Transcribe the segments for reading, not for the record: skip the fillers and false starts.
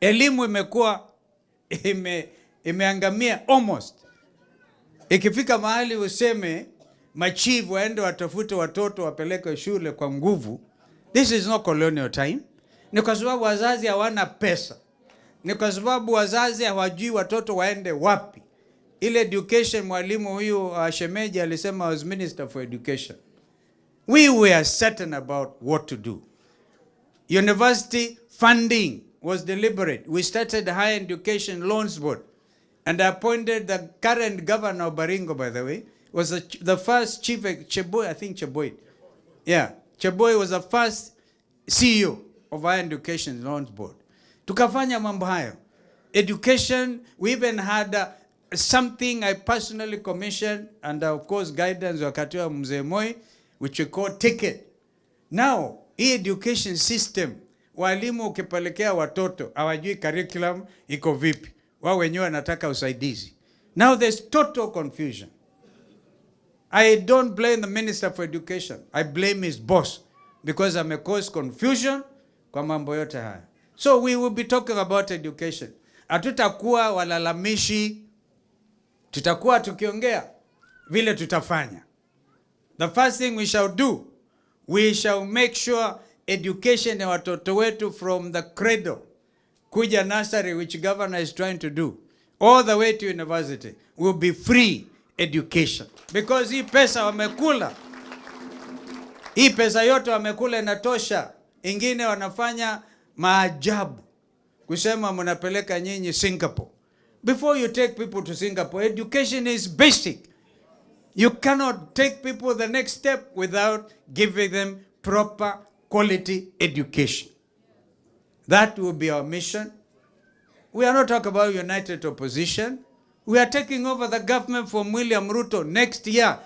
elimu imekuwa imeangamia almost. Ikifika mahali useme machivu waende watafute watoto wapeleke shule kwa nguvu, this is not colonial time. Ni kwa sababu wazazi hawana pesa. Ni kwa sababu wazazi hawajui watoto waende wapi. Ile education, mwalimu huyu Shemeji alisema, was Minister for Education. We were certain about what to do. University funding was deliberate. We started Higher Education Loans Board, and I appointed the current governor of Baringo, by the way, was the first chief, Cheboy, I think Cheboy. Yeah, Cheboy was the first CEO of Higher Education Loans Board. Tukafanya mambo hayo. Education, we even had something I personally commissioned, and of course guidance wakati wa Mzee Moi, which we call ticket. Now, hii education system, walimu ukipelekea watoto hawajui curriculum iko vipi, wao wenyewe wanataka usaidizi. Now there's total confusion. I don't blame the Minister for Education. I blame his boss, because I may cause confusion kwa mambo yote haya. So we will be talking about education. Hatutakuwa walalamishi, tutakuwa tukiongea vile tutafanya. The first thing we shall do, we shall make sure education ya watoto wetu from the cradle, kuja nursery, which governor is trying to do, all the way to university, will be free education. Because hii pesa wamekula, hii pesa yote wamekula inatosha. Ingine wanafanya maajabu kusema mnapeleka nyinyi Singapore. Before you take people to Singapore, education is basic. You cannot take people the next step without giving them proper quality education. That will be our mission. We are not talking about united opposition. We are taking over the government from William Ruto next year.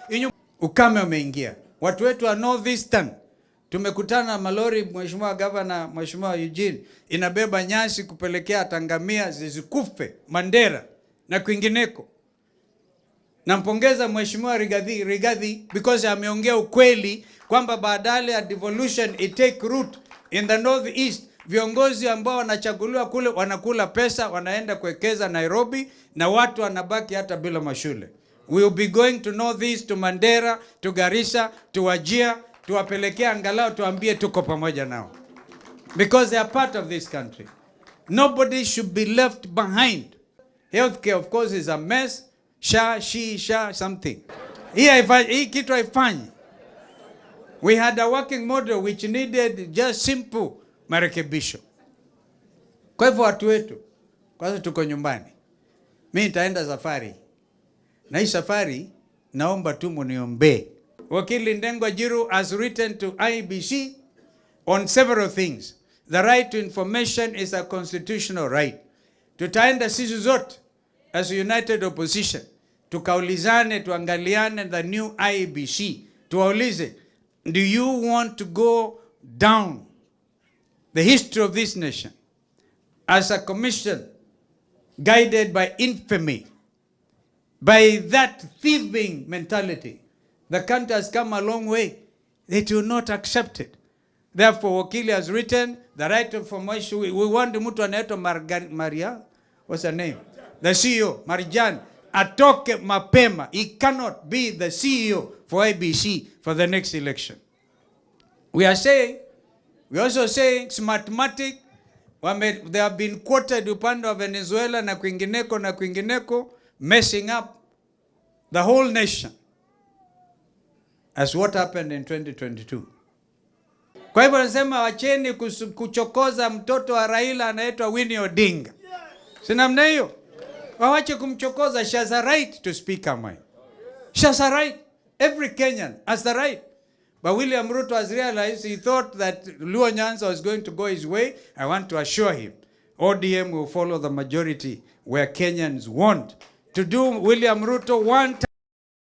Ukame umeingia. Watu wetu wa Northeastern, tumekutana malori, Mheshimiwa Governor, Mheshimiwa Eugene, inabeba nyasi kupelekea Tangamia zisikufe, Mandera na kwingineko. Nampongeza Mheshimiwa Rigathi because ameongea ukweli kwamba badala ya devolution it take root in the Northeast. Viongozi ambao wanachaguliwa kule wanakula pesa, wanaenda kuwekeza Nairobi, na watu wanabaki hata bila mashule. We will be going to Northeast, to Mandera, to Garissa, to Wajir, tuwapelekea angalau tuambie tuko pamoja nao. Because they are part of this country. Nobody should be left behind. Healthcare, of course, is a mess. SHA, something. Hii kitu haifanyi. We had a working model which needed just simple marekebisho. Kwa hivyo watu wetu, kwanza tuko nyumbani. Mimi nitaenda safari. Na hii safari, naomba tu mniombe. Wakili Ndengwa Jiru has written to IEBC on several things. The right to information is a constitutional right. Tutaenda sisi zote as united opposition, tukaulizane, tuangaliane the new IEBC, tuwaulize, do you want to go down the history of this nation as a commission guided by infamy, by that thieving mentality? The country has come a long way. They do not accept it. Therefore, Wakili has written the right of information. We want mtu anaitwa Maria, what's her name? The CEO, Marjan, atoke mapema. He cannot be the CEO for IEBC for the next election. We also saying Smartmatic, they have been quoted upande wa Venezuela na kwingineko, messing up the whole nation, as what happened in 2022. Kwa hivyo nasema wacheni kuchokoza mtoto wa Raila anaitwa Winnie Odinga. Si namna hiyo? Wawache kumchokoza. She has a right to speak her mind. She has a right. Every Kenyan has the right. But William Ruto has realized, he thought that Luo Nyanza was going to go his way. I want to assure him, ODM will follow the majority where Kenyans want to do William Ruto one time.